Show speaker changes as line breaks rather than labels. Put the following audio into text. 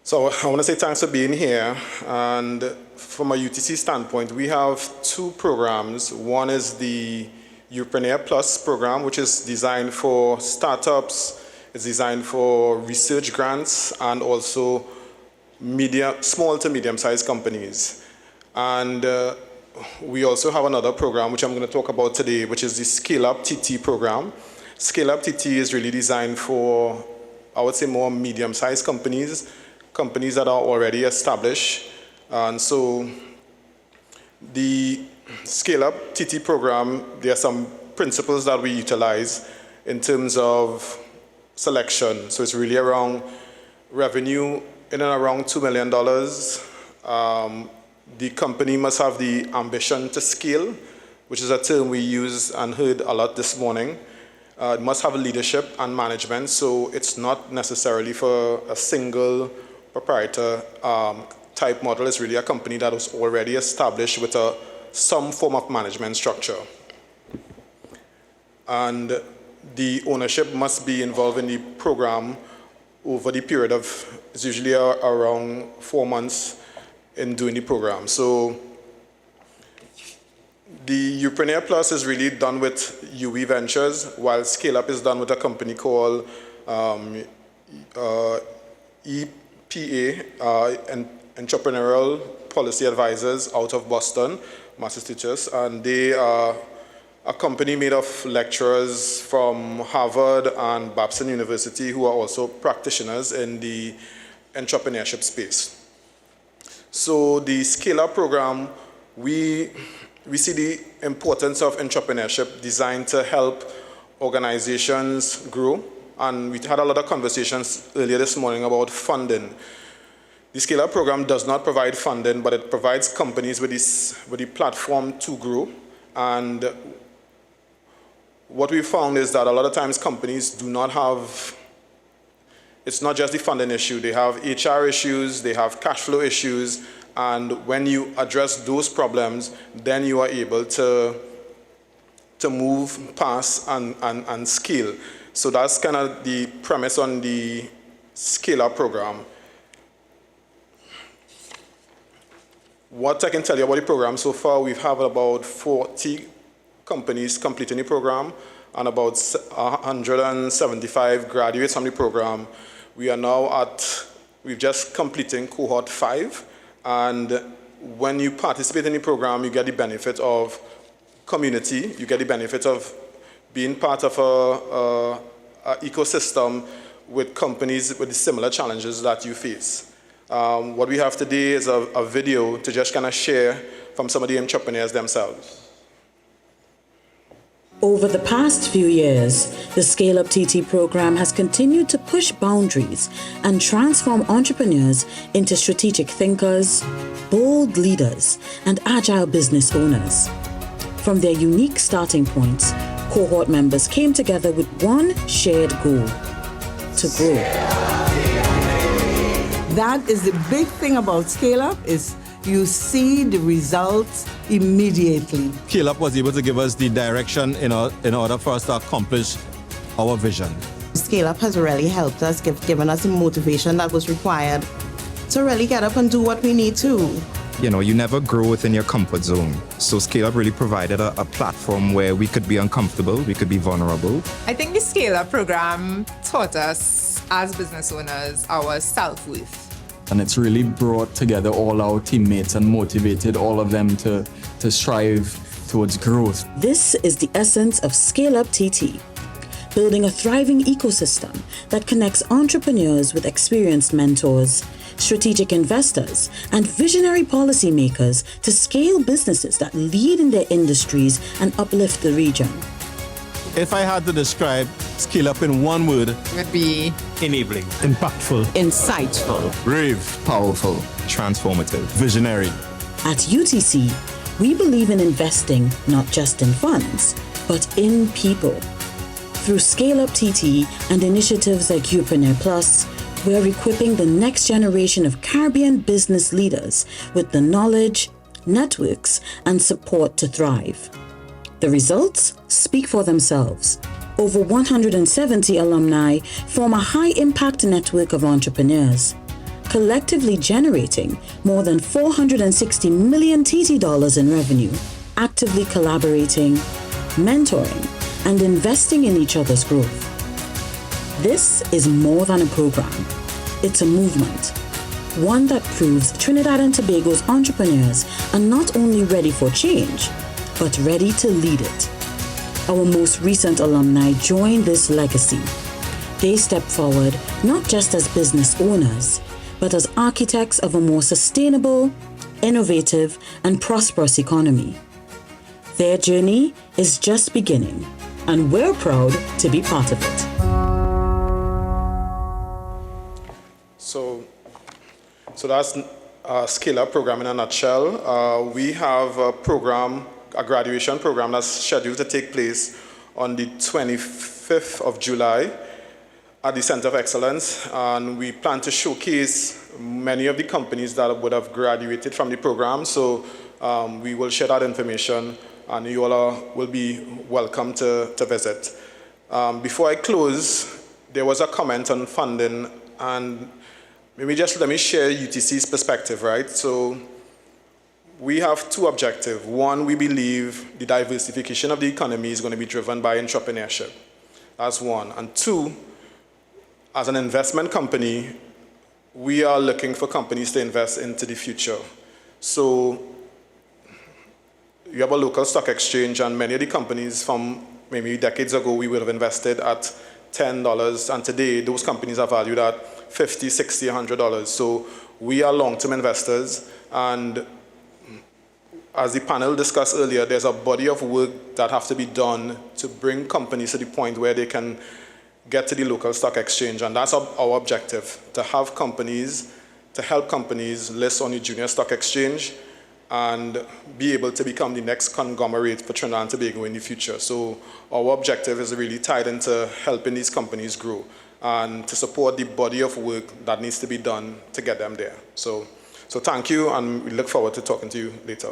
So I want to say thanks for being here. And from a UTC standpoint, we have two programs. One is the Entrepreneur Plus program, which is designed for startups. It's designed for research grants and also small to medium-sized companies. And we also have another program, which I'm going to talk about today, which is the Scale Up TT program. Scale Up TT is really designed for, I would say, more medium-sized companies that are already established. And so the Scale Up TT program, there are some principles that we utilize in terms of selection. So it's really around revenue in and around $2 million. The company must have the ambition to scale, which is a term we use and heard a lot this morning. It must have leadership and management, so it's not necessarily for a single proprietor type model. It's really a company that was already established with some form of management structure. And the ownership must be involved in the program over the period of, it's usually around 4 months in doing the program. So the Entrepreneur Plus is really done with UE Ventures, while Scale Up is done with a company called EPA, Entrepreneurial Policy Advisors out of Boston, Massachusetts, and they are a company made of lecturers from Harvard and Babson University who are also practitioners in the entrepreneurship space. So the Scale Up program, we see the importance of entrepreneurship designed to help organizations grow. And we had a lot of conversations earlier this morning about funding. The Scale Up program does not provide funding, but it provides companies with the platform to grow. And what we found is that a lot of times companies do not have, it's not just the funding issue, they have HR issues, they have cash flow issues, and when you address those problems, then you are able to move past and scale. So that's kind of the premise on the Scale Up program. What I can tell you about the program so far, we have about 40 companies completing the program and about 175 graduates from the program. We are now we've just completing cohort 5. And when you participate in the program, you get the benefit of community, you get the benefit of being part of a ecosystem with companies with the similar challenges that you face. What we have today is a video to just kind of share from some of the entrepreneurs themselves.
Over the past few years, the Scale Up TT program has continued to push boundaries and transform entrepreneurs into strategic thinkers, bold leaders, and agile business owners. From their unique starting points, cohort members came together with one shared goal: to grow.
That is the big thing about Scale Up, is you see the results immediately.
Scale Up was able to give us the direction in order for us to accomplish our vision.
Scale Up has really helped us, given us the motivation that was required to really get up and do what we need to.
You know, you never grow within your comfort zone. So Scale Up really provided a platform where we could be uncomfortable, we could be vulnerable.
I think the Scale Up program taught us as business owners our self-worth.
And it's really brought together all our teammates and motivated all of them to strive towards growth.
This is the essence of Scale Up TT, building a thriving ecosystem that connects entrepreneurs with experienced mentors, strategic investors, and visionary policymakers to scale businesses that lead in their industries and uplift the region.
If I had to describe Scale Up in one word,
It would be
enabling,
Impactful,
Insightful,
brave,
Powerful, transformative,
visionary.
At UTC, we believe in investing not just in funds, but in people. Through Scale Up TT and initiatives like Entrepreneur Plus, we're equipping the next generation of Caribbean business leaders with the knowledge, networks, and support to thrive. The results speak for themselves. Over 170 alumni form a high-impact network of entrepreneurs. collectively generating more than 460 million TT dollars in revenue, actively collaborating, mentoring, and investing in each other's growth. This is more than a program. It's a movement. One that proves Trinidad and Tobago's entrepreneurs are not only ready for change, but ready to lead it. Our most recent alumni join this legacy. They step forward not just as business owners, but as architects of a more sustainable, innovative, and prosperous economy. Their journey is just beginning, and we're proud to be part of it.
So that's Scale Up program in a nutshell. We have a program, a graduation program that's scheduled to take place on the 25th of July at the Center of Excellence, and we plan to showcase many of the companies that would have graduated from the program. So we will share that information, and you all will be welcome to visit. Before I close, there was a comment on funding, and maybe just let me share UTC's perspective, right? So we have two objectives. One, we believe the diversification of the economy is going to be driven by entrepreneurship. That's one. And two, as an investment company, we are looking for companies to invest into the future. So you have a local stock exchange, and many of the companies from maybe decades ago, we would have invested at $10, and today those companies are valued at $50, $60, $100. So we are long-term investors, and as the panel discussed earlier, there's a body of work that has to be done to bring companies to the point where they can get to the local stock exchange, and that's our objective, to have companies, to help companies list on the junior stock exchange and be able to become the next conglomerate for Trinidad and Tobago in the future. So our objective is really tied into helping these companies grow and to support the body of work that needs to be done to get them there. So thank you, and we look forward to talking to you later.